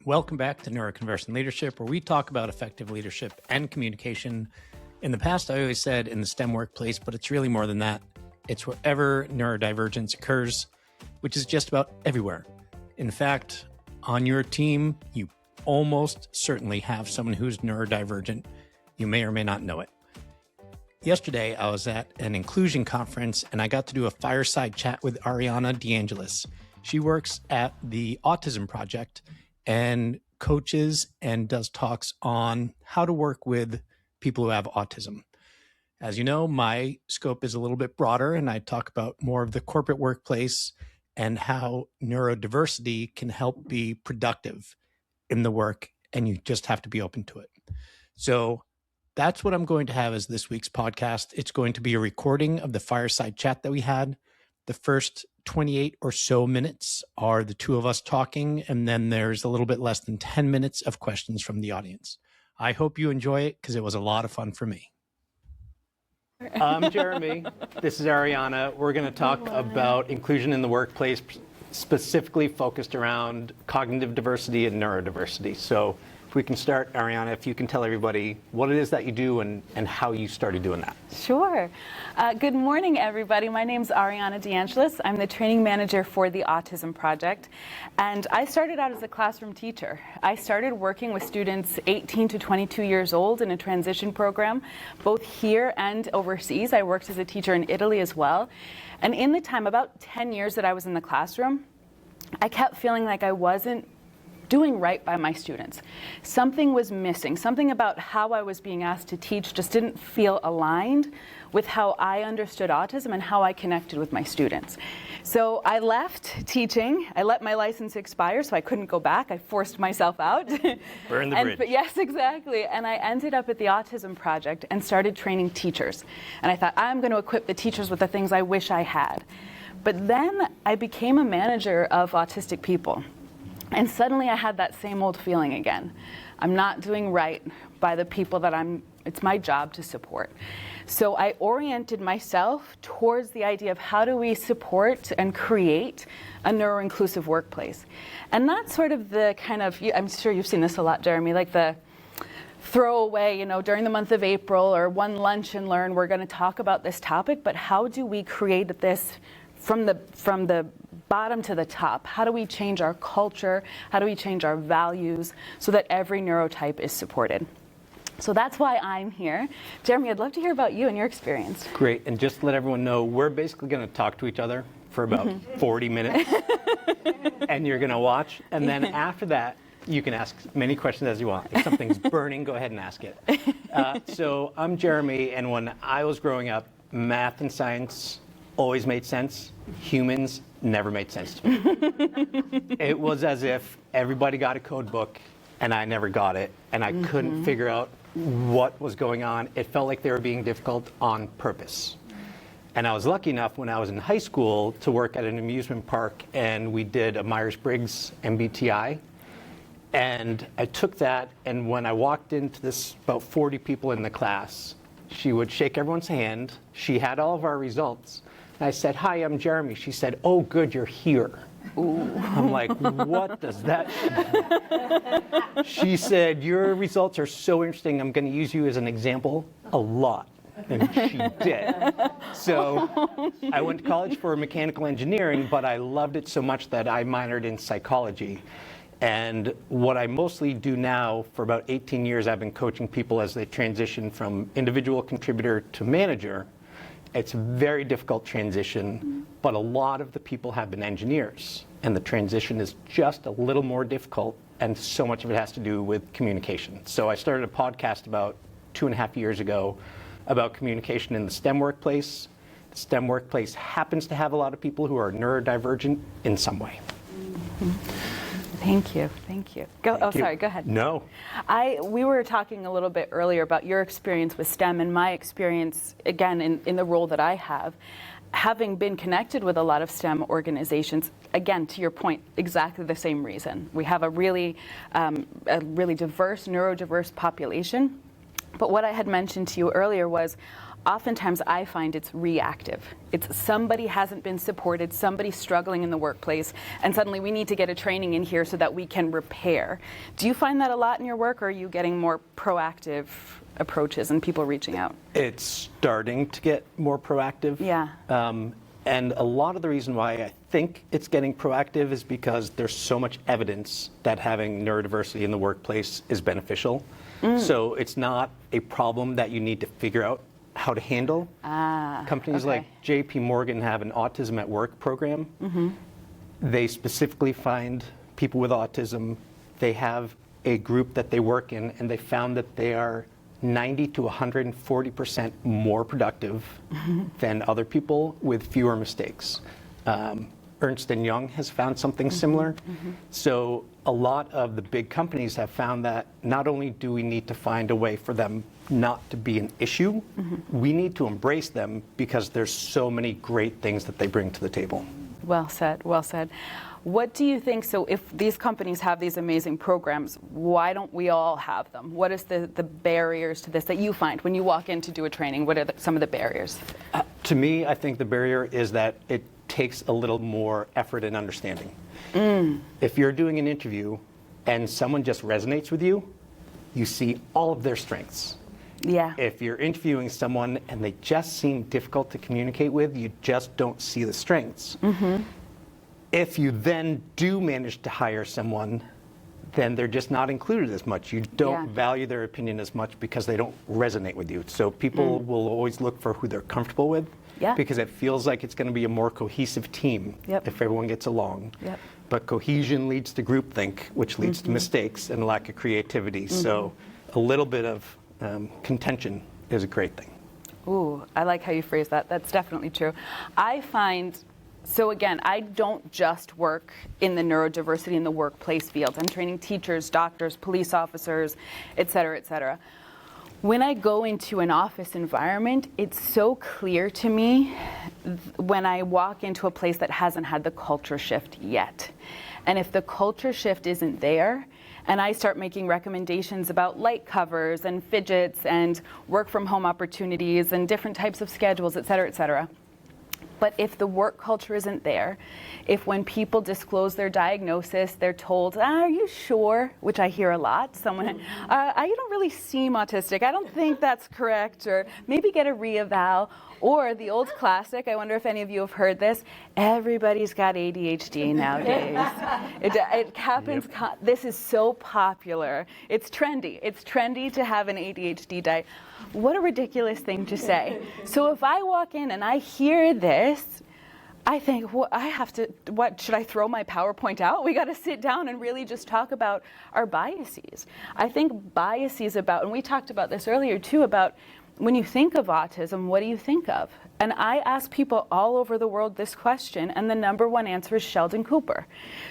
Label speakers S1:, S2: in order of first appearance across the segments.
S1: Welcome back to Neuroconversion Leadership, where we talk about effective leadership and communication. In the past, I always said in the STEM workplace, but it's really more than that. It's wherever neurodivergence occurs, which is just about everywhere. In fact, on your team, you almost certainly have someone who's neurodivergent. You may or may not know it. Yesterday, I was at an inclusion conference and I got to do a fireside chat with Arianna DeAngelis. She works at the Autism Project and coaches and does talks on how to work with people who have autism. As you know, my scope is a little bit broader, and I talk about more of the corporate workplace and how neurodiversity can help be productive in the work, and you just have to be open to it. So that's what I'm going to have as this week's podcast. It's going to be a recording of the fireside chat that we had. The first 28 or so minutes are the two of us talking, and then there's a little bit less than 10 minutes of questions from the audience. I hope you enjoy it because it was a lot of fun for me. I'm Jeremy. This is Arianna. We're going to talk about inclusion in the workplace, specifically focused around cognitive diversity and neurodiversity. So if we can start, Arianna, if you can tell everybody what it is that you do and how you started doing that.
S2: Sure. Good morning, everybody. My name's Arianna DeAngelis. I'm the training manager for the Autism Project. And I started out as a classroom teacher. I started working with students 18 to 22 years old in a transition program, both here and overseas. I worked as a teacher in Italy as well. And in the time, about 10 years that I was in the classroom, I kept feeling like I wasn't doing right by my students. Something was missing. Something about how I was being asked to teach just didn't feel aligned with how I understood autism and how I connected with my students. So I left teaching. I let my license expire, so I couldn't go back. I forced myself out.
S1: Burn the bridge.
S2: Yes, exactly. And I ended up at the Autism Project and started training teachers. And I thought, I'm going to equip the teachers with the things I wish I had. But then I became a manager of autistic people. And suddenly I had that same old feeling again. I'm not doing right by the people that it's my job to support. So I oriented myself towards the idea of how do we support and create a neuro-inclusive workplace. And that's sort of the kind of, I'm sure you've seen this a lot, Jeremy, like the throwaway, during the month of April or one lunch and learn, we're going to talk about this topic, but how do we create this from the bottom to the top? How do we change our culture? How do we change our values so that every neurotype is supported? So that's why I'm here. Jeremy, I'd love to hear about you and your experience.
S1: Great. And just to let everyone know, we're basically going to talk to each other for about 40 minutes. And you're going to watch. And then after that, you can ask many questions as you want. If something's burning, go ahead and ask it. So I'm Jeremy, and when I was growing up, math and science always made sense. Humans never made sense to me. It was as if everybody got a code book and I never got it, and I couldn't figure out what was going on. It felt like they were being difficult on purpose. And I was lucky enough when I was in high school to work at an amusement park, and we did a Myers-Briggs MBTI. And I took that, and when I walked into this, about 40 people in the class, she would shake everyone's hand. She had all of our results. And I said, "Hi, I'm Jeremy." She said, "Oh, good, you're here." Ooh. I'm like, what does that mean? She said, "Your results are so interesting. I'm going to use you as an example a lot." And she did. So I went to college for mechanical engineering, but I loved it so much that I minored in psychology. And what I mostly do now, for about 18 years, I've been coaching people as they transition from individual contributor to manager. It's a very difficult transition, but a lot of the people have been engineers, and the transition is just a little more difficult, and so much of it has to do with communication. So I started a podcast about 2.5 years ago about communication in the STEM workplace. The STEM workplace happens to have a lot of people who are neurodivergent in some way.
S2: Thank you. Thank you. Sorry, go ahead.
S1: No.
S2: We were talking a little bit earlier about your experience with STEM and my experience, again, in the role that I have. Having been connected with a lot of STEM organizations, again, to your point, exactly the same reason. We have a really diverse, neurodiverse population. But what I had mentioned to you earlier was oftentimes I find it's reactive. It's somebody hasn't been supported, somebody's struggling in the workplace, and suddenly we need to get a training in here so that we can repair. Do you find that a lot in your work, or are you getting more proactive approaches and people reaching out?
S1: It's starting to get more proactive.
S2: Yeah.
S1: And a lot of the reason why I think it's getting proactive is because there's so much evidence that having neurodiversity in the workplace is beneficial. So it's not a problem that you need to figure out how to handle. Companies like JPMorgan have an Autism at Work program. They specifically find people with autism. They have a group that they work in, and they found that they are 90 to 140% more productive than other people with fewer mistakes. Ernst Young has found something similar. So a lot of the big companies have found that not only do we need to find a way for them not to be an issue, we need to embrace them because there's so many great things that they bring to the table.
S2: Well said, well said. What do you think, so if these companies have these amazing programs, why don't we all have them? What is the barriers to this that you find when you walk in to do a training? What are some of the barriers?
S1: To me, I think the barrier is that it takes a little more effort and understanding. If you're doing an interview and someone just resonates with you, you see all of their strengths.
S2: Yeah.
S1: If you're interviewing someone and they just seem difficult to communicate with, you just don't see the strengths. If you then do manage to hire someone, then they're just not included as much. You don't value their opinion as much because they don't resonate with you. So people will always look for who they're comfortable with because it feels like it's going to be a more cohesive team if everyone gets along. But cohesion leads to groupthink, which leads to mistakes and lack of creativity. So a little bit of contention is a great thing.
S2: Ooh, I like how you phrase that. That's definitely true. I find, so again, I don't just work in the neurodiversity in the workplace field. I'm training teachers, doctors, police officers, et cetera, et cetera. When I go into an office environment, it's so clear to me when I walk into a place that hasn't had the culture shift yet. And if the culture shift isn't there, and I start making recommendations about light covers and fidgets and work from home opportunities and different types of schedules, et cetera, et cetera. But if the work culture isn't there, if when people disclose their diagnosis, they're told, are you sure? Which I hear a lot. Someone, you don't really seem autistic. I don't think that's correct. Or maybe get a re-eval. Or the old classic, I wonder if any of you have heard this, everybody's got ADHD nowadays. It happens, this is so popular. It's trendy. It's trendy to have an ADHD diet. What a ridiculous thing to say. So if I walk in and I hear this, I think, well, should I throw my PowerPoint out? We got to sit down and really just talk about our biases. I think biases about, and we talked about this earlier too, about when you think of autism, what do you think of? And I ask people all over the world this question, and the number one answer is Sheldon Cooper.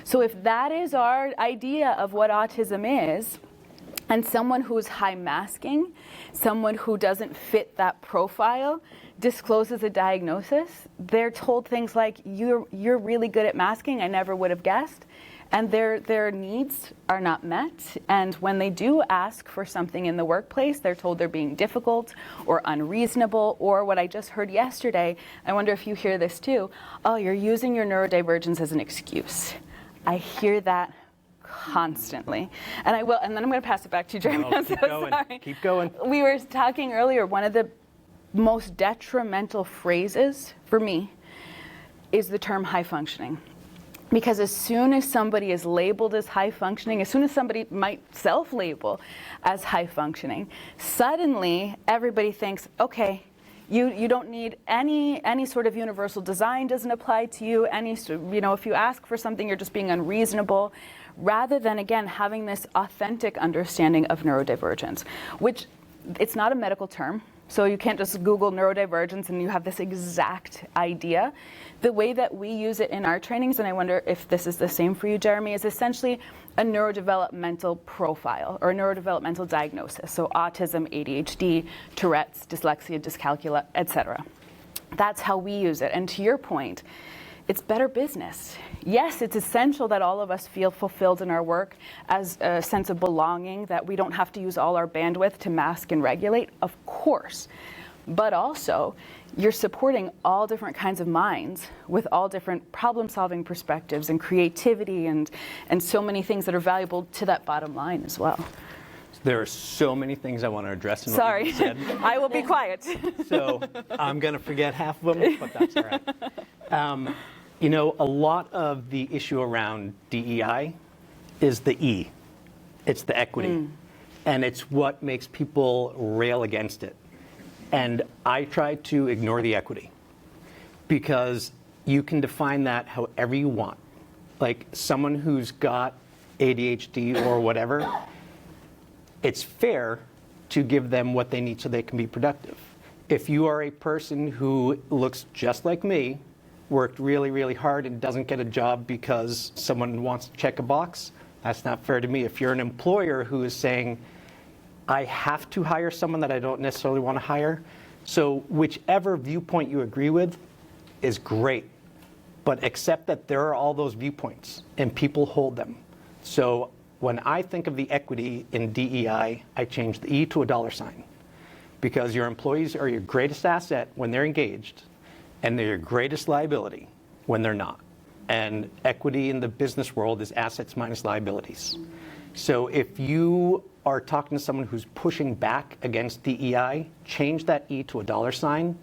S2: So if that is our idea of what autism is, and someone who's high masking, someone who doesn't fit that profile, discloses a diagnosis, they're told things like, you're really good at masking, I never would have guessed. And their needs are not met. And when they do ask for something in the workplace, they're told they're being difficult or unreasonable, or what I just heard yesterday, I wonder if you hear this too, oh, you're using your neurodivergence as an excuse. I hear that constantly. And I will, and then I'm going to pass it back to you, Jeremy. I'm so sorry.
S1: Keep going.
S2: We were talking earlier, one of the most detrimental phrases for me is the term high functioning. Because as soon as somebody is labeled as high functioning, as soon as somebody might self-label as high functioning, suddenly everybody thinks, okay, you don't need any sort of universal design doesn't apply to you. If you ask for something, you're just being unreasonable, rather than, again, having this authentic understanding of neurodivergence, which it's not a medical term. So you can't just Google neurodivergence and you have this exact idea. The way that we use it in our trainings, and I wonder if this is the same for you, Jeremy, is essentially a neurodevelopmental profile or a neurodevelopmental diagnosis. So autism, ADHD, Tourette's, dyslexia, dyscalculia, etc. That's how we use it. And to your point, it's better business. Yes, it's essential that all of us feel fulfilled in our work as a sense of belonging, that we don't have to use all our bandwidth to mask and regulate, of course. but also you're supporting all different kinds of minds with all different problem-solving perspectives and creativity and so many things that are valuable to that bottom line as well.
S1: There are so many things I want to address in what
S2: Sorry,
S1: you said.
S2: I will be quiet.
S1: So I'm going to forget half of them, but that's all right. You know, a lot of the issue around DEI is the E. It's the equity. And it's what makes people rail against it. And I try to ignore the equity because you can define that however you want. Like someone who's got ADHD or whatever, it's fair to give them what they need so they can be productive. If you are a person who looks just like me, worked really, really hard and doesn't get a job because someone wants to check a box, that's not fair to me. If you're an employer who is saying, I have to hire someone that I don't necessarily want to hire, so whichever viewpoint you agree with is great, but accept that there are all those viewpoints and people hold them. So when I think of the equity in DEI, I change the E to a $sign because your employees are your greatest asset when they're engaged and they're your greatest liability when they're not. And equity in the business world is assets minus liabilities. So if you are talking to someone who's pushing back against DEI, change that E to a $sign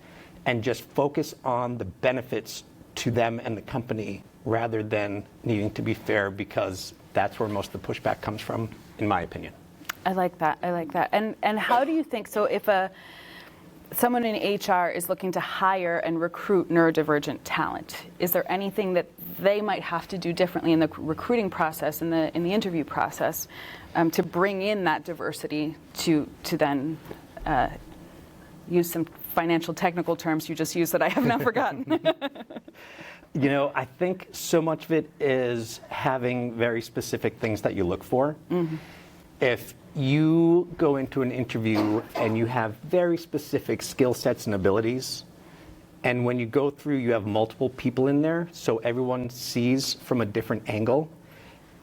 S1: and just focus on the benefits to them and the company rather than needing to be fair, because that's where most of the pushback comes from, in my opinion.
S2: I like that. I like that. And how do you think, so if someone in HR is looking to hire and recruit neurodivergent talent, is there anything that they might have to do differently in the recruiting process, in the interview process, to bring in that diversity to then use some financial technical terms you just used that I have now forgotten?
S1: You know, I think so much of it is having very specific things that you look for. If you go into an interview and you have very specific skill sets and abilities, and when you go through, you have multiple people in there, so everyone sees from a different angle,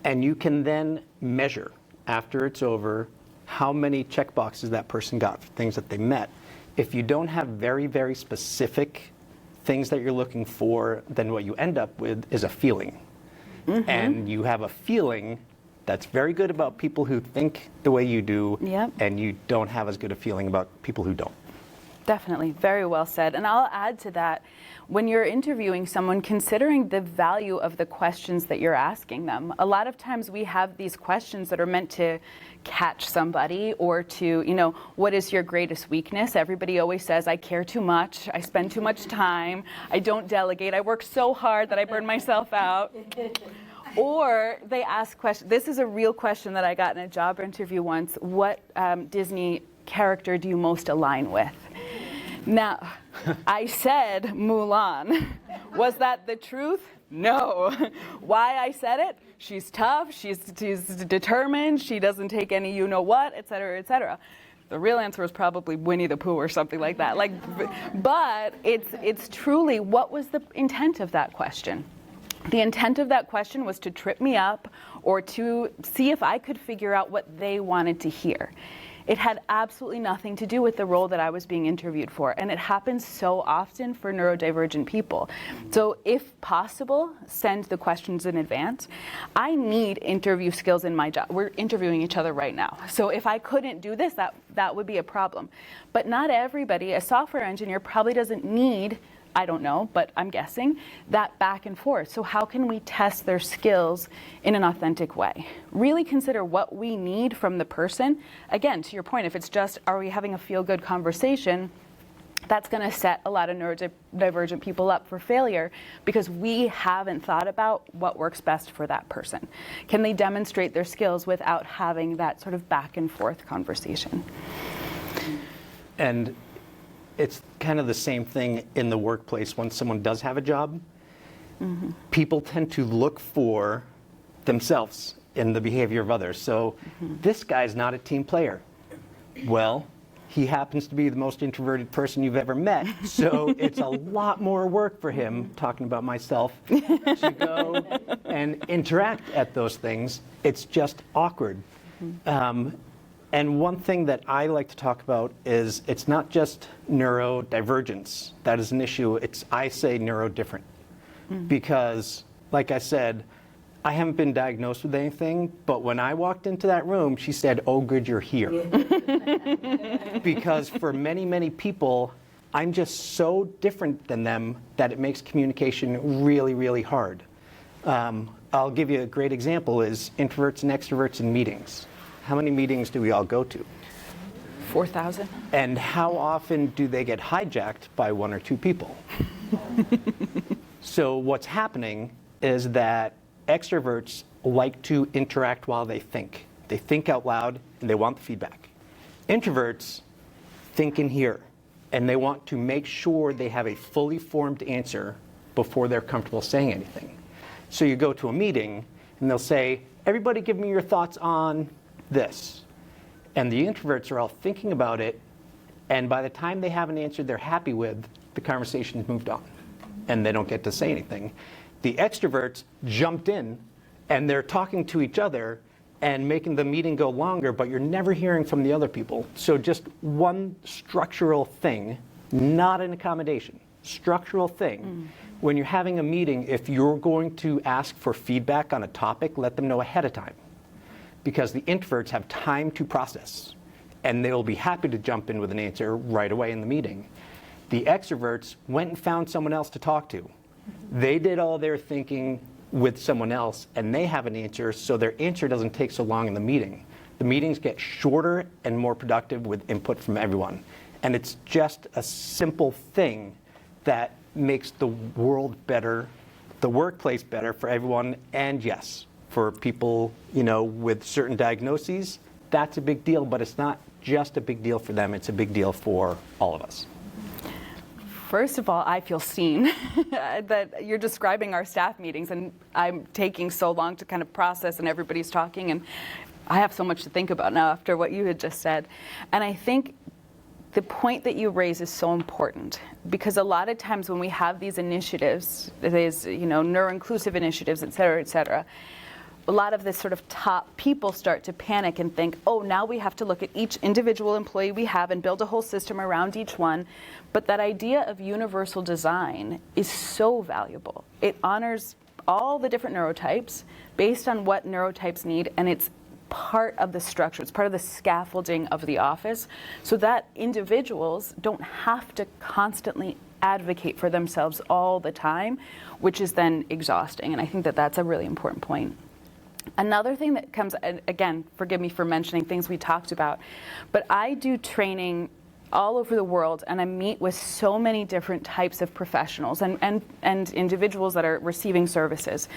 S1: and you can then measure after it's over how many check boxes that person got for things that they met. If you don't have very, very specific things that you're looking for, then what you end up with is a feeling. And you have a feeling that's very good about people who think the way you do, and you don't have as good a feeling about people who don't.
S2: Definitely. Very well said. And I'll add to that, when you're interviewing someone, considering the value of the questions that you're asking them. A lot of times we have these questions that are meant to catch somebody or to, you know, what is your greatest weakness? Everybody always says, I care too much, I spend too much time, I don't delegate, I work so hard that I burn myself out. Or they ask questions. This is a real question that I got in a job interview once. What Disney character do you most align with? Now, I said Mulan. Was that the truth? No. Why I said it? She's tough, she's determined, she doesn't take any you-know-what, et cetera, et cetera. The real answer was probably Winnie the Pooh or something like that. But it's truly, what was the intent of that question? The intent of that question was to trip me up or to see if I could figure out what they wanted to hear. It had absolutely nothing to do with the role that I was being interviewed for, and it happens so often for neurodivergent people. So if possible, send the questions in advance. I need interview skills in my job. We're interviewing each other right now. So if I couldn't do this, that would be a problem. But not everybody, a software engineer probably doesn't need, I don't know, but I'm guessing, that back and forth. So how can we test their skills in an authentic way? Really consider what we need from the person. Again, to your point, if it's just, are we having a feel-good conversation, that's going to set a lot of neurodivergent people up for failure because we haven't thought about what works best for that person. Can they demonstrate their skills without having that sort of back and forth conversation?
S1: And it's kind of the same thing in the workplace. When someone does have a job, people tend to look for themselves in the behavior of others. So this guy's not a team player. Well, he happens to be the most introverted person you've ever met. So it's a lot more work for him, talking about myself, to go and interact at those things. It's just awkward. And one thing that I like to talk about is it's not just neurodivergence that is an issue. I say neurodifferent. Because, like I said, I haven't been diagnosed with anything, but when I walked into that room, she said, "Oh, good, you're here." Because for many, many people, I'm just so different than them that it makes communication really, really hard. I'll give you a great example is introverts and extroverts in meetings. How many meetings do we all go to?
S2: 4,000.
S1: And how often do they get hijacked by one or two people? So what's happening is that extroverts like to interact while they think. They think out loud and they want the feedback. Introverts think in here and they want to make sure they have a fully formed answer before they're comfortable saying anything. So you go to a meeting and they'll say, "Everybody give me your thoughts on this." And the introverts are all thinking about it, and by the time they have an answer they're happy with, the conversation's moved on and they don't get to say anything. The extroverts jumped in and they're talking to each other and making the meeting go longer, but you're never hearing from the other people. So just one structural thing, not an accommodation, structural thing. When you're having a meeting, if you're going to ask for feedback on a topic, let them know ahead of time. Because the introverts have time to process and they'll be happy to jump in with an answer right away in the meeting. The extroverts went and found someone else to talk to. They did all their thinking with someone else and they have an answer, so their answer doesn't take so long in the meeting. The meetings get shorter and more productive with input from everyone. And it's just a simple thing that makes the world better, the workplace better for everyone, and yes, for people, with certain diagnoses. That's a big deal, but it's not just a big deal for them, it's a big deal for all of us.
S2: First of all, I feel seen that you're describing our staff meetings, and I'm taking so long to kind of process, and everybody's talking, and I have so much to think about now after what you had just said. And I think the point that you raise is so important, because a lot of times when we have these initiatives, these neuro-inclusive initiatives, et cetera, a lot of this sort of top people start to panic and think, oh, now we have to look at each individual employee we have and build a whole system around each one. But that idea of universal design is so valuable. It honors all the different neurotypes based on what neurotypes need, and it's part of the structure. It's part of the scaffolding of the office, so that individuals don't have to constantly advocate for themselves all the time, which is then exhausting. And I think that that's a really important point. Another thing that comes, and again, forgive me for mentioning things we talked about, but I do training all over the world, and I meet with so many different types of professionals and individuals that are receiving services.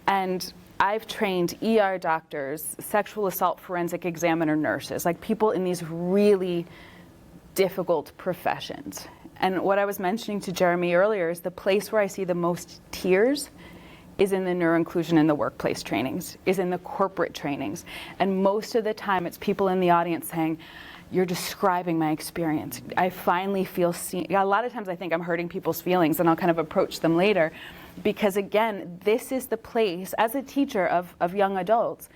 S2: And I've trained ER doctors, sexual assault forensic examiner nurses, like people in these really difficult professions. And what I was mentioning to Jeremy earlier is the place where I see the most tears is in the neuro-inclusion in the workplace trainings, is in the corporate trainings. And most of the time it's people in the audience saying, "You're describing my experience. I finally feel seen." A lot of times I think I'm hurting people's feelings, and I'll kind of approach them later. Because again, this is the place, as a teacher of young adults,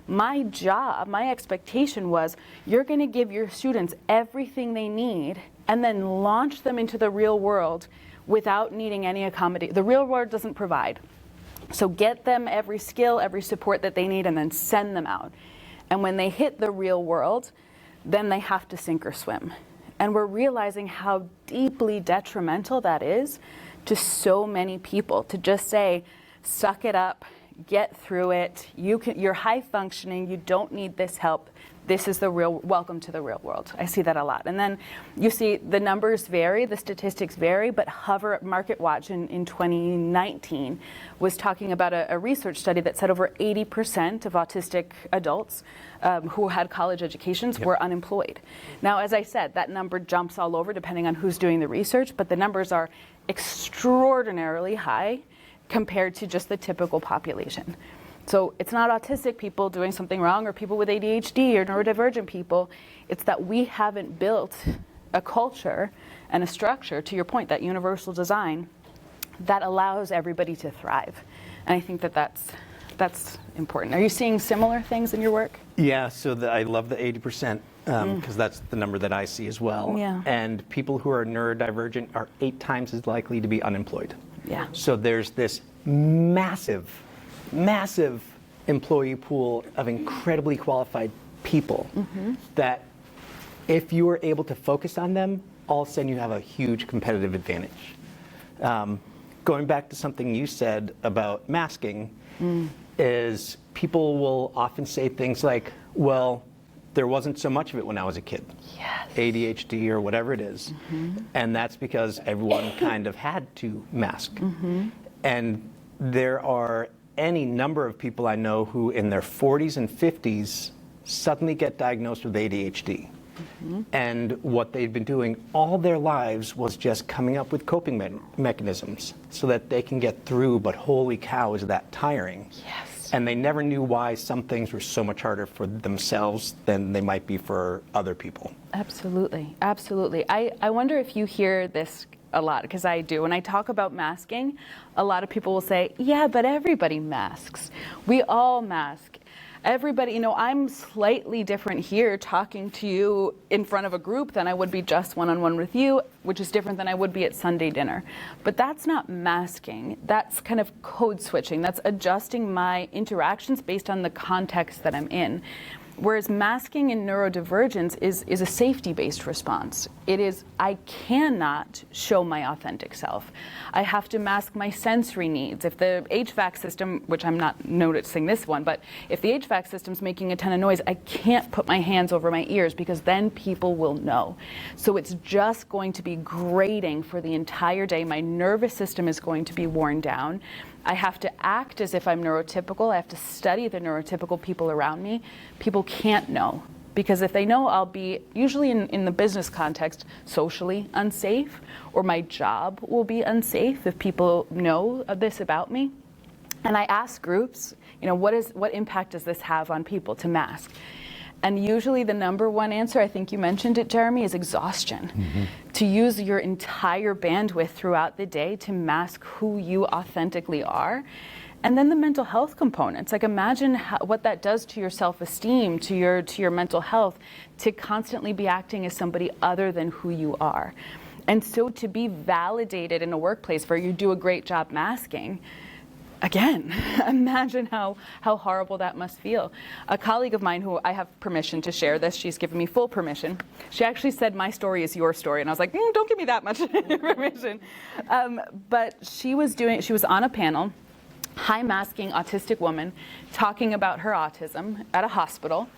S2: my job, my expectation was, you're going to give your students everything they need and then launch them into the real world without needing any accommodation. The real world doesn't provide. So get them every skill, every support that they need, and then send them out. And when they hit the real world, then they have to sink or swim. And we're realizing how deeply detrimental that is to so many people, to just say, suck it up, get through it, you're high functioning, you don't need this help, this is the real, welcome to the real world. I see that a lot. And then you see the numbers vary, the statistics vary, but MarketWatch in 2019 was talking about a research study that said over 80% of autistic adults who had college educations were unemployed. Now, as I said, that number jumps all over depending on who's doing the research, but the numbers are extraordinarily high compared to just the typical population. So it's not autistic people doing something wrong or people with ADHD or neurodivergent people. It's that we haven't built a culture and a structure, to your point, that universal design, that allows everybody to thrive. And I think that that's that's important. Are you seeing similar things in your work?
S1: Yeah, so I love the 80%, because that's the number that I see as well.
S2: Yeah.
S1: And people who are neurodivergent are 8 times as likely to be unemployed.
S2: Yeah.
S1: So there's this massive, massive employee pool of incredibly qualified people that if you are able to focus on them, all of a sudden you have a huge competitive advantage. Going back to something you said about masking, is people will often say things like, well, there wasn't so much of it when I was a kid.
S2: Yes.
S1: ADHD or whatever it is. And that's because everyone kind of had to mask. And there are any number of people I know who in their 40s and 50s suddenly get diagnosed with ADHD. And what they've been doing all their lives was just coming up with coping mechanisms so that they can get through, but holy cow, is that tiring.
S2: Yes.
S1: And they never knew why some things were so much harder for themselves than they might be for other people.
S2: Absolutely, absolutely. I wonder if you hear this a lot, because I do. When I talk about masking, a lot of people will say, yeah, but everybody masks. We all mask. Everybody, I'm slightly different here talking to you in front of a group than I would be just one-on-one with you, which is different than I would be at Sunday dinner. But that's not masking. That's kind of code switching. That's adjusting my interactions based on the context that I'm in. Whereas masking in neurodivergence is a safety-based response. It is, I cannot show my authentic self. I have to mask my sensory needs. If the HVAC system, which I'm not noticing this one, but if the HVAC system's making a ton of noise, I can't put my hands over my ears because then people will know. So it's just going to be grating for the entire day. My nervous system is going to be worn down. I have to act as if I'm neurotypical. I have to study the neurotypical people around me. People can't know, because if they know, I'll be, usually in the business context, socially unsafe, or my job will be unsafe if people know this about me. And I ask groups, what impact does this have on people to mask? And usually the number one answer, I think you mentioned it, Jeremy, is exhaustion. To use your entire bandwidth throughout the day to mask who you authentically are. And then the mental health components. Like, imagine what that does to your self-esteem, to your mental health, to constantly be acting as somebody other than who you are. And so to be validated in a workplace where you do a great job masking, again, imagine how horrible that must feel. A colleague of mine, who I have permission to share this, she's given me full permission. She actually said, my story is your story. And I was like, don't give me that much permission. But she was on a panel, high masking autistic woman, talking about her autism at a hospital.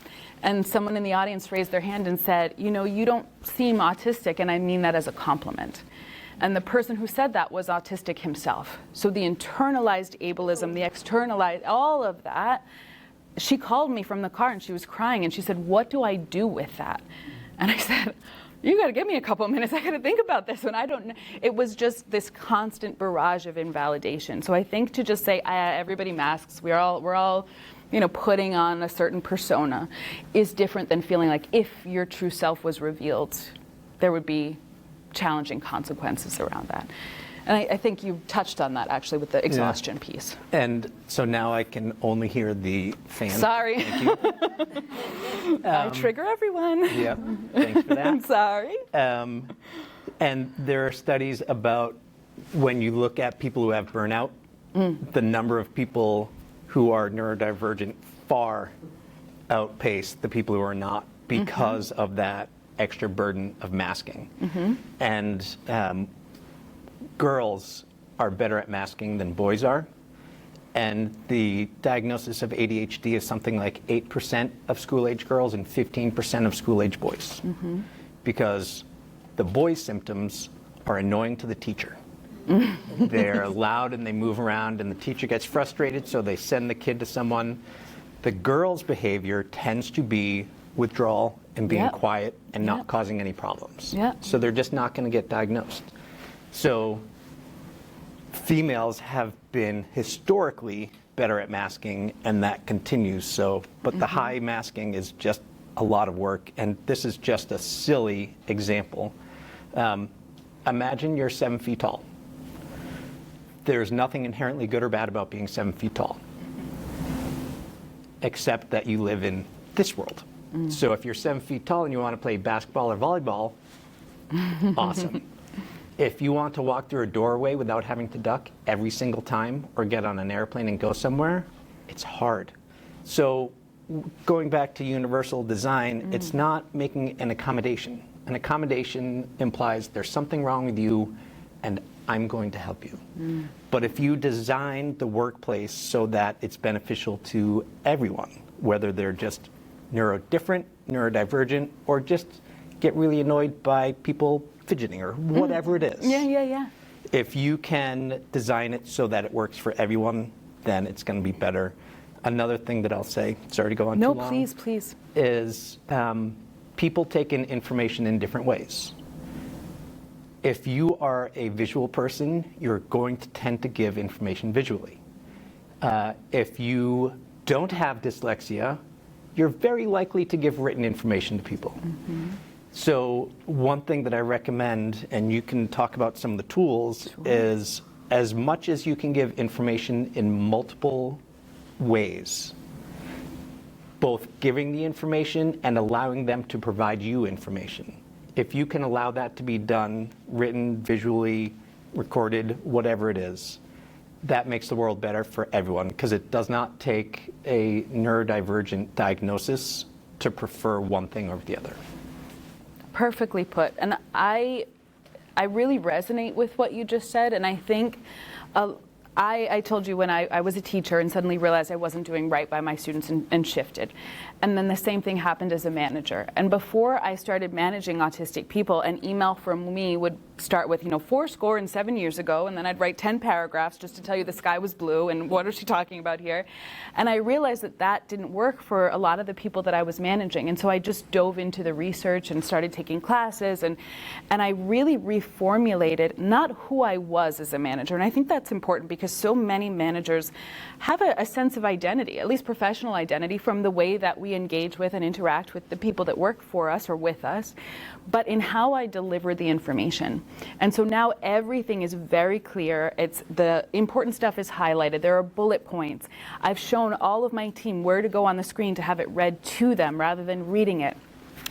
S2: And someone in the audience raised their hand and said, you don't seem autistic, and I mean that as a compliment. And the person who said that was autistic himself. So the internalized ableism, the externalized, all of that, she called me from the car and she was crying and she said, what do I do with that? And I said, you got to give me a couple of minutes. I got to think about this one. I don't know. It was just this constant barrage of invalidation. So I think to just say, everybody masks, we're all putting on a certain persona, is different than feeling like if your true self was revealed, there would be challenging consequences around that. And I think you touched on that actually with the exhaustion piece.
S1: And so now I can only hear the fan.
S2: Sorry.
S1: Thank you.
S2: I trigger everyone.
S1: Yep, thanks for that.
S2: I'm sorry.
S1: And there are studies about when you look at people who have burnout, the number of people who are neurodivergent far outpace the people who are not because of that extra burden of masking. And girls are better at masking than boys are. And the diagnosis of ADHD is something like 8% of school-age girls and 15% of school-age boys. Because the boys' symptoms are annoying to the teacher. They're loud and they move around and the teacher gets frustrated, so they send the kid to someone. The girls' behavior tends to be withdrawal and being quiet and not causing any problems. So they're just not going to get diagnosed. So females have been historically better at masking, and that continues. So, but the high masking is just a lot of work, and this is just a silly example. Imagine you're 7 feet tall. There's nothing inherently good or bad about being 7 feet tall. except that you live in this world. So if you're 7 feet tall and you want to play basketball or volleyball, awesome. If you want to walk through a doorway without having to duck every single time or get on an airplane and go somewhere, it's hard. So going back to universal design, it's not making an accommodation. An accommodation implies there's something wrong with you and I'm going to help you. But if you design the workplace so that it's beneficial to everyone, whether they're just neurodifferent, neurodivergent, or just get really annoyed by people fidgeting or whatever it is.
S2: Yeah.
S1: If you can design it so that it works for everyone, then it's going to be better. Another thing that I'll say, sorry to go on too long.
S2: No, please.
S1: Is people take in information in different ways. If you are a visual person, you're going to tend to give information visually. If you don't have dyslexia, you're very likely to give written information to people. So one thing that I recommend, and you can talk about some of the tools, is as much as you can give information in multiple ways, both giving the information and allowing them to provide you information. If you can allow that to be done, written, visually, recorded, whatever it is, that makes the world better for everyone, because it does not take a neurodivergent diagnosis to prefer one thing over the other.
S2: Perfectly put. And I really resonate with what you just said, and I think I told you when I was a teacher and suddenly realized I wasn't doing right by my students and shifted. And then the same thing happened as a manager. And before I started managing autistic people, an email from me would start with, 7 years ago, and then I'd write 10 paragraphs just to tell you the sky was blue and what is she talking about here. And I realized that didn't work for a lot of the people that I was managing. And so I just dove into the research and started taking classes, and I really reformulated not who I was as a manager. And I think that's important because so many managers have a sense of identity, at least professional identity, from the way that we engage with and interact with the people that work for us or with us, but in how I deliver the information. And so now everything is very clear. It's the important stuff is highlighted. There are bullet points. I've shown all of my team where to go on the screen to have it read to them rather than reading it.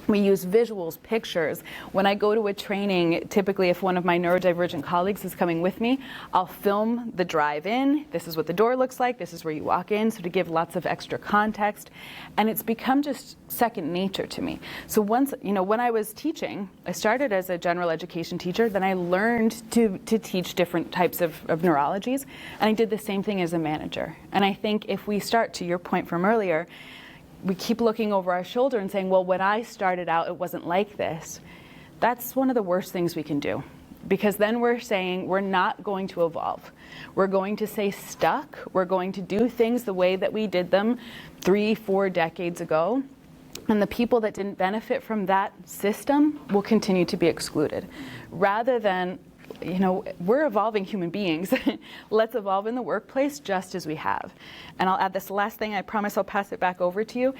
S2: We use visuals, pictures. When I go to a training, typically if one of my neurodivergent colleagues is coming with me, I'll film the drive-in. This is what the door looks like. This is where you walk in, so to give lots of extra context. And it's become just second nature to me. So once, when I was teaching, I started as a general education teacher, then I learned to teach different types of neurologies, and I did the same thing as a manager. And I think if we start, to your point from earlier, we keep looking over our shoulder and saying, well, when I started out, it wasn't like this. That's one of the worst things we can do, because then we're saying we're not going to evolve. We're going to stay stuck. We're going to do things the way that we did them 3-4 decades ago. And the people that didn't benefit from that system will continue to be excluded. Rather than, we're evolving human beings. Let's evolve in the workplace just as we have. And I'll add this last thing, I promise I'll pass it back over to you,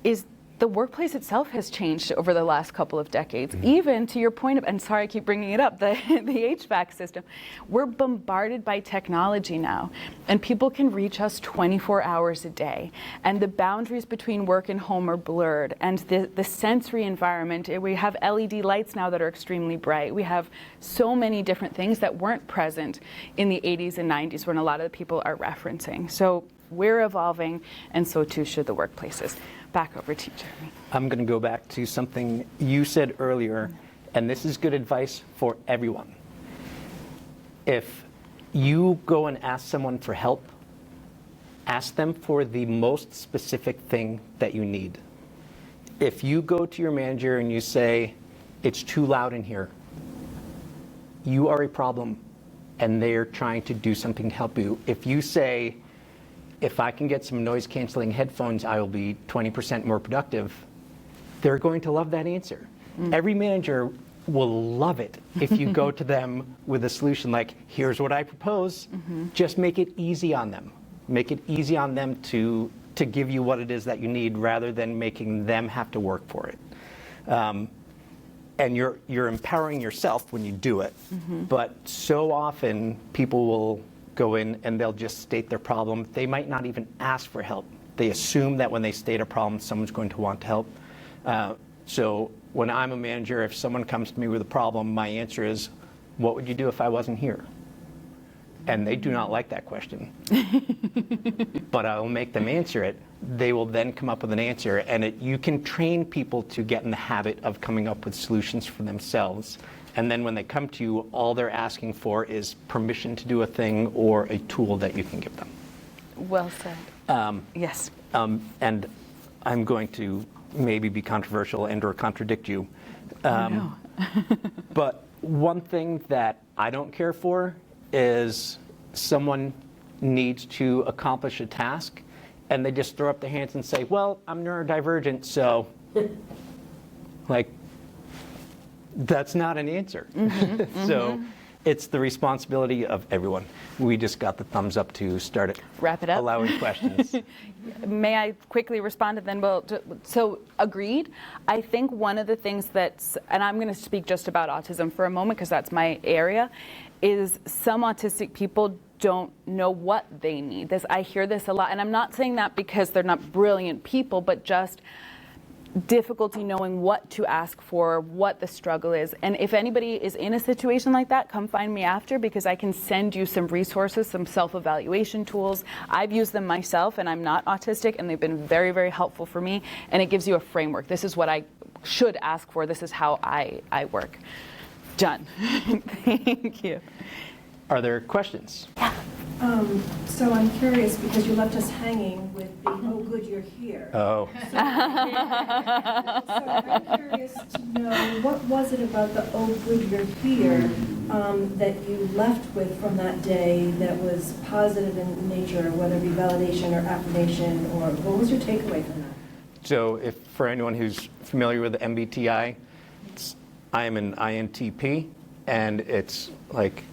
S2: is the workplace itself has changed over the last couple of decades. Even to your point of, and sorry I keep bringing it up, the HVAC system. We're bombarded by technology now, and people can reach us 24 hours a day. And the boundaries between work and home are blurred. And the sensory environment, we have LED lights now that are extremely bright. We have so many different things that weren't present in the 80s and 90s when a lot of the people are referencing. So we're evolving, and so too should the workplaces. Back over to you, Jeremy.
S1: I'm going to go back to something you said earlier, and this is good advice for everyone. If you go and ask someone for help, ask them for the most specific thing that you need. If you go to your manager and you say, it's too loud in here, you are a problem, and they're trying to do something to help you. If you say, if I can get some noise-canceling headphones, I will be 20% more productive, they're going to love that answer. Every manager will love it if you go to them with a solution like, here's what I propose. Just make it easy on them. Make it easy on them to give you what it is that you need, rather than making them have to work for it. And you're empowering yourself when you do it. But so often people will go in and they'll just state their problem. They might not even ask for help. they assume that when they state a problem, someone's going to want to help. So when I'm a manager, if someone comes to me with a problem, my answer is, what would you do if I wasn't here? And they do not like that question. But I will make them answer it. They will then come up with an answer, and you can train people to get in the habit of coming up with solutions for themselves. And then when they come to you, all they're asking for is permission to do a thing or a tool that you can give them.
S2: Well said. Yes.
S1: And I'm going to maybe be controversial and or contradict you.
S2: No.
S1: But one thing that I don't care for is someone needs to accomplish a task and they just throw up their hands and say, well, I'm neurodivergent, so like, that's not an answer. So it's the responsibility of everyone. We just got the thumbs up to start it.
S2: Wrap it up.
S1: Allowing questions.
S2: May I quickly respond and then so agreed. I think one of the things that's, and I'm going to speak just about autism for a moment because that's my area, is some autistic people don't know what they need. I hear this a lot, and I'm not saying that because they're not brilliant people, but just difficulty knowing what to ask for, what the struggle is. And if anybody is in a situation like that, come find me after, because I can send you some resources, some self-evaluation tools. I've used them myself, and I'm not autistic, and they've been very, very helpful for me. And it gives you a framework. This is what I should ask for. This is how I work. Done. Thank you.
S1: Are there questions?
S2: Yeah.
S3: So I'm curious, because you left us hanging with the, oh, good, you're here.
S1: Oh.
S3: So I'm curious to know, what was it about the, oh, good, you're here, that you left with from that day that was positive in nature, whether it be validation or affirmation, or what was your takeaway from that?
S1: So if for anyone who's familiar with the MBTI, I am an INTP, and it's like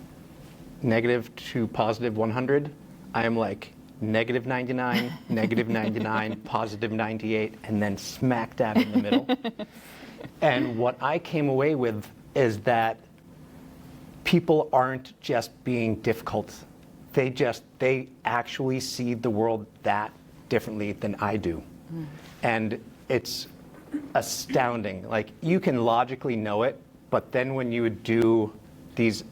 S1: negative to positive 100. I am like negative 99, negative 99, positive 98, and then smack dab in the middle. And what I came away with is that people aren't just being difficult. They actually see the world that differently than I do. And it's astounding. Like, you can logically know it, but then when you would do these,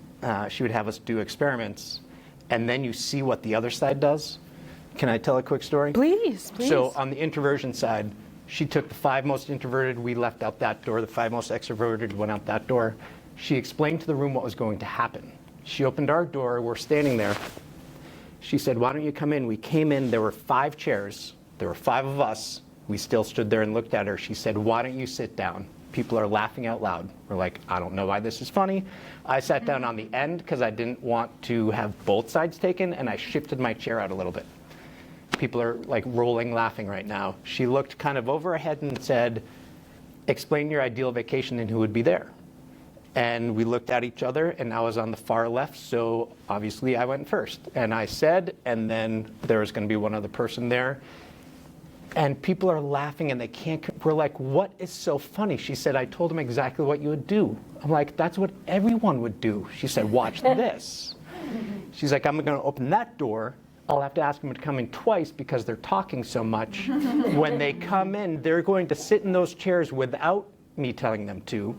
S1: she would have us do experiments, and then you see what the other side does. Can I tell a quick story?
S2: Please.
S1: So on the introversion side, she took the 5 most introverted, we left out that door. The 5 most extroverted went out that door. She explained to the room what was going to happen. She opened our door, we're standing there. She said, why don't you come in? We came in, there were 5 chairs. There were 5 of us. We still stood there and looked at her. She said, why don't you sit down? People are laughing out loud. We're like, I don't know why this is funny. I sat down on the end because I didn't want to have both sides taken, and I shifted my chair out a little bit. People are like rolling laughing right now. She looked kind of over her head and said, explain your ideal vacation and who would be there. And we looked at each other, and I was on the far left, so obviously I went first. And I said, and then there was going to be one other person there. And people are laughing, and they can't, we're like, what is so funny? She said, I told them exactly what you would do. I'm like, that's what everyone would do. She said, watch this. She's like, I'm going to open that door. I'll have to ask them to come in twice because they're talking so much. When they come in, they're going to sit in those chairs without me telling them to.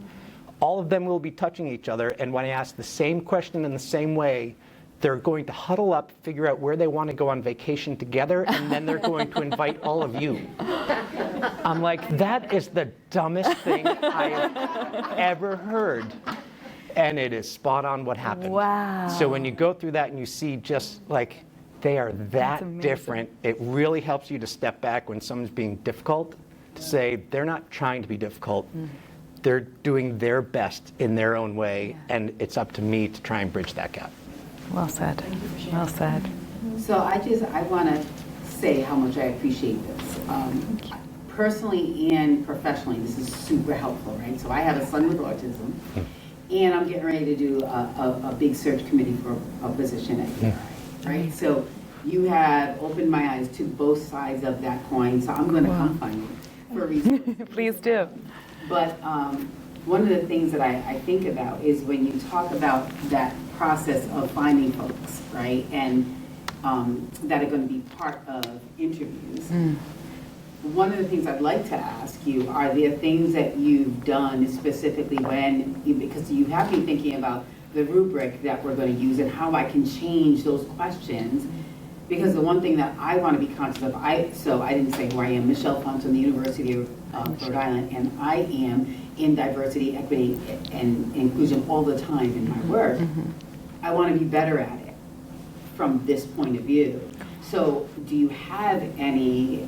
S1: All of them will be touching each other, and when I ask the same question in the same way, they're going to huddle up, figure out where they want to go on vacation together, and then they're going to invite all of you. I'm like, that is the dumbest thing I have ever heard. And it is spot on what happened.
S2: Wow.
S1: So when you go through that and you see just like they are that different, it really helps you to step back when someone's being difficult, to say they're not trying to be difficult. They're doing their best in their own way, and it's up to me to try and bridge that gap.
S2: Well said. Well said.
S4: So I want to say how much I appreciate this. Personally and professionally, this is super helpful, right? So I have a son with autism, and I'm getting ready to do a big search committee for a position at ERI, right? So you have opened my eyes to both sides of that coin, so I'm going to come find you for a reason.
S2: Please do.
S4: But one of the things that I think about is when you talk about that process of finding folks, right? And that are going to be part of interviews. One of the things I'd like to ask you, are there things that you've done specifically because you have me thinking about the rubric that we're going to use and how I can change those questions? Because the one thing that I want to be conscious of, so I didn't say who I am, Michelle Font from the University of Rhode Island, and I am in diversity, equity, and inclusion all the time in my work. I want to be better at it from this point of view. So do you have any,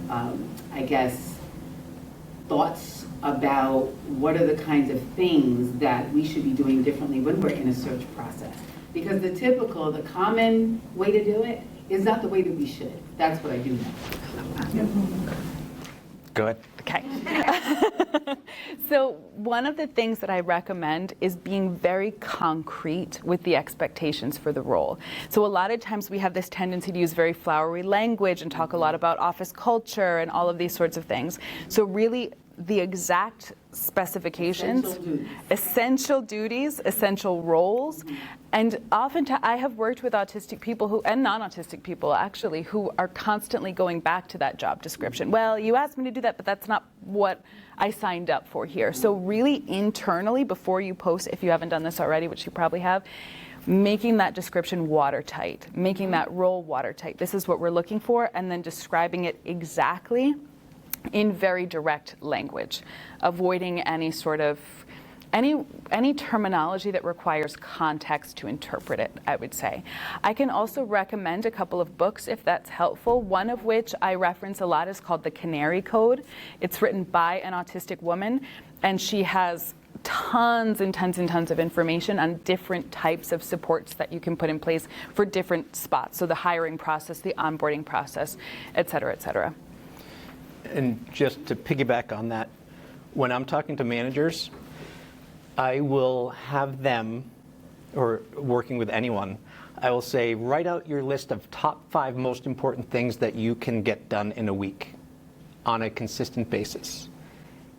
S4: thoughts about what are the kinds of things that we should be doing differently when we're in a search process? Because the common way to do it is not the way that we should. That's what I do know.
S1: Go ahead.
S2: Okay. So one of the things that I recommend is being very concrete with the expectations for the role. So a lot of times we have this tendency to use very flowery language and talk a lot about office culture and all of these sorts of things. So really the exact specifications, essential duties, essential roles, and oftentimes I have worked with autistic people and non-autistic people actually, who are constantly going back to that job description. Well, you asked me to do that, but that's not what I signed up for here. So really internally, before you post, if you haven't done this already, which you probably have, making that description watertight, making that role watertight. This is what we're looking for, and then describing it exactly in very direct language, avoiding any sort of any terminology that requires context to interpret it, I would say. I can also recommend a couple of books if that's helpful. One of which I reference a lot is called The Canary Code. It's written by an autistic woman, and she has tons and tons and tons of information on different types of supports that you can put in place for different spots. So the hiring process, the onboarding process, et cetera, et cetera.
S1: And just to piggyback on that, when I'm talking to managers, I will have them, or working with anyone, I will say, write out your list of top 5 most important things that you can get done in a week on a consistent basis.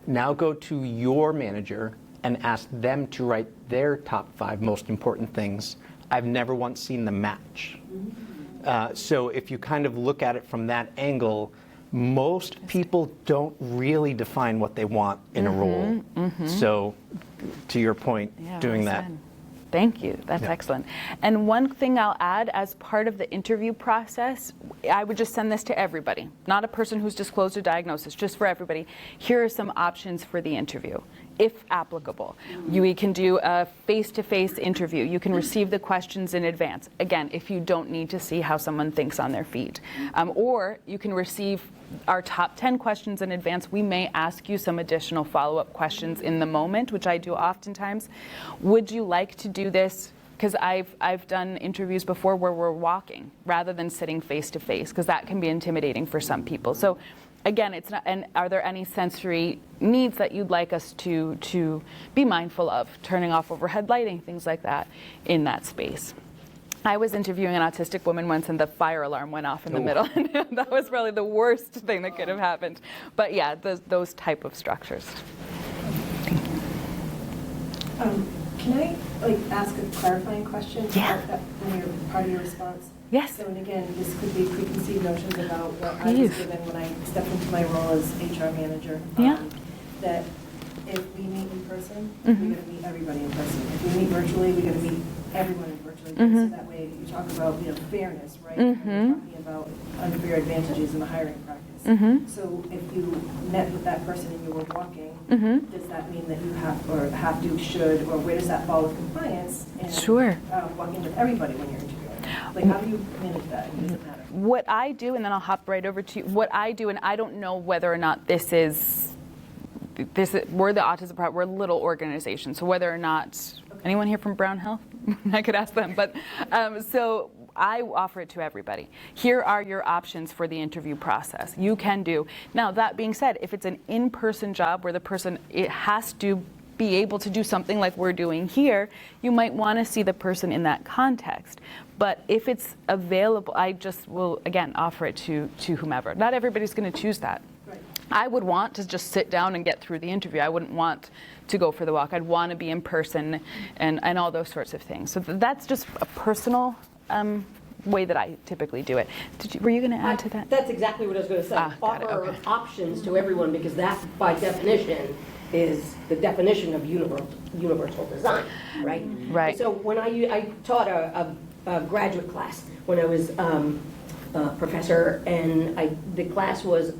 S1: Now go to your manager and ask them to write their top 5 most important things. I've never once seen them match. So if you kind of look at it from that angle, most people don't really define what they want in a role. So, to your point, doing that.
S2: Thank you. That's excellent. And one thing I'll add, as part of the interview process, I would just send this to everybody, not a person who's disclosed a diagnosis, just for everybody. Here are some options for the interview, if applicable. You can do a face-to-face interview. You can receive the questions in advance. Again, if you don't need to see how someone thinks on their feet. Or you can receive our top 10 questions in advance. We may ask you some additional follow-up questions in the moment, which I do oftentimes. Would you like to do this? Because I've done interviews before where we're walking rather than sitting face-to-face, because that can be intimidating for some people. So again, it's not, and are there any sensory needs that you'd like us to be mindful of? Turning off overhead lighting, things like that in that space. I was interviewing an autistic woman once and the fire alarm went off in the middle. That was probably the worst thing that could have happened. But yeah, those type of structures.
S3: Can I ask a clarifying question?
S2: Yeah.
S3: When you're part of your response?
S2: Yes.
S3: So, and again, this could be preconceived notions about what I was given when I stepped into my role as HR manager. That if we meet in person, we got to meet everybody in person. If we meet virtually, we got to meet everyone virtually. So that way, you talk about fairness, right? You're talking about unfair advantages in the hiring practice. So if you met with that person and you were walking, does that mean that you have to, should, or where does that fall with compliance? And, walking with everybody when you're interviewing. How do you manage that? Does it matter?
S2: What I do, and then I'll hop right over to you, what I do, and I don't know whether or not we're the Autism Project, we're a little organization, so whether or not, anyone here from Brown Health? I could ask them, but so I offer it to everybody. Here are your options for the interview process. You can do. Now, that being said, if it's an in-person job where the person, it has to be able to do something like we're doing here, you might want to see the person in that context. But if it's available, I just will, again, offer it to whomever. Not everybody's going to choose that. I would want to just sit down and get through the interview. I wouldn't want to go for the walk. I'd want to be in person and all those sorts of things. So that's just a personal way that I typically do it. Were you going to add to that?
S5: That's exactly what I was going to say.
S2: Got it,
S5: Offer
S2: okay.
S5: options to everyone, because that, by definition, is the definition of universal design, right?
S2: Right.
S5: So when I taught a graduate class when I was professor, and the class was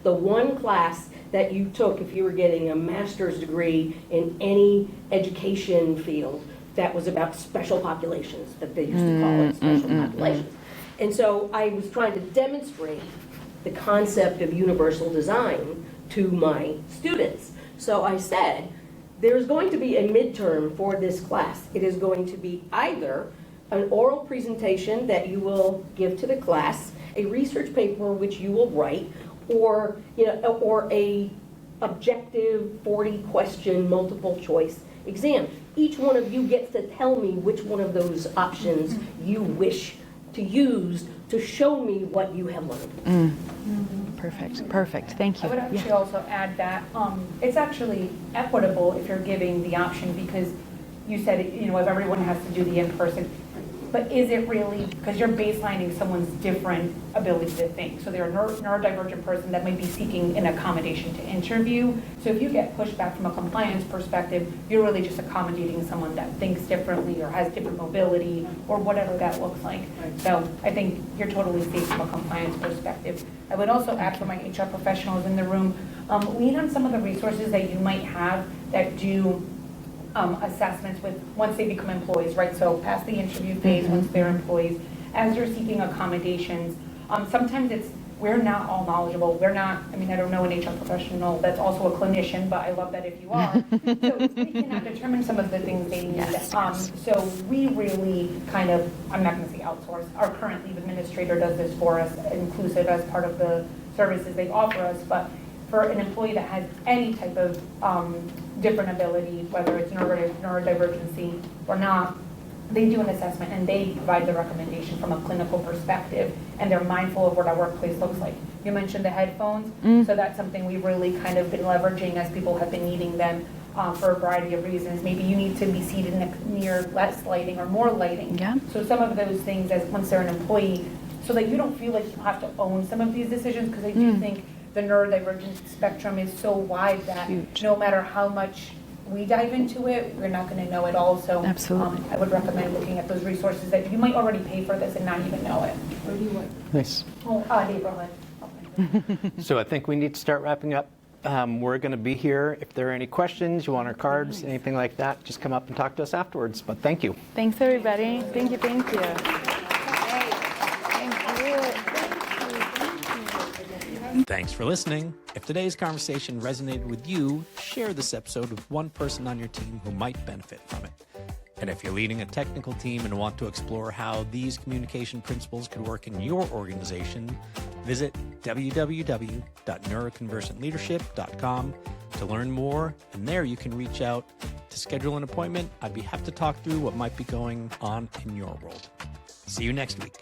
S5: the one class that you took if you were getting a master's degree in any education field that was about special populations, that they used to call it special populations. And so I was trying to demonstrate the concept of universal design to my students. So I said, there's going to be a midterm for this class. It is going to be either an oral presentation that you will give to the class, a research paper which you will write, or a objective 40-question multiple choice exam. Each one of you gets to tell me which one of those options you wish to use to show me what you have learned.
S2: Perfect. Thank
S6: I
S2: you.
S6: would actually also add that it's actually equitable if you're giving the option, because you said, if everyone has to do the in-person, but is it really, because you're baselining someone's different ability to think. So they're a neurodivergent person that might be seeking an accommodation to interview. So if you get pushback from a compliance perspective, you're really just accommodating someone that thinks differently or has different mobility or whatever that looks like. So I think you're totally safe from a compliance perspective. I would also add for my HR professionals in the room, lean on some of the resources that you might have that do assessments with once they become employees, right? So past the interview phase, once they're employees, as you're seeking accommodations, sometimes we're not all knowledgeable. We're not, I don't know an HR professional that's also a clinician, but I love that if you are. So we cannot determine some of the things they need.
S2: Yes.
S6: So we really kind of, I'm not going to say outsource, our current leave administrator does this for us, inclusive as part of the services they offer us, but for an employee that has any type of different ability, whether it's neurodivergency or not, they do an assessment and they provide the recommendation from a clinical perspective, and they're mindful of what our workplace looks like. You mentioned the headphones, so that's something we've really kind of been leveraging as people have been needing them for a variety of reasons. Maybe you need to be seated near less lighting or more lighting.
S2: Yeah.
S6: So some of those things, as once they're an employee, so that you don't feel like you have to own some of these decisions, because I do think the neurodivergent spectrum is so wide that no matter how much we dive into it, we're not going to know it all. So
S2: Absolutely.
S6: I would recommend looking at those resources that you might already pay for this and not even know it. Where do you work?
S1: Nice.
S6: Oh, neighborhood. Okay.
S1: So I think we need to start wrapping up. We're going to be here. If there are any questions, you want our cards, anything like that, just come up and talk to us afterwards. But thank you.
S2: Thanks, everybody. Thank you.
S7: Thanks for listening. If today's conversation resonated with you, share this episode with one person on your team who might benefit from it. And if you're leading a technical team and want to explore how these communication principles could work in your organization, visit www.neuroconvergentleadership.com to learn more, and there you can reach out to schedule an appointment. I'd be happy to talk through what might be going on in your world. See you next week.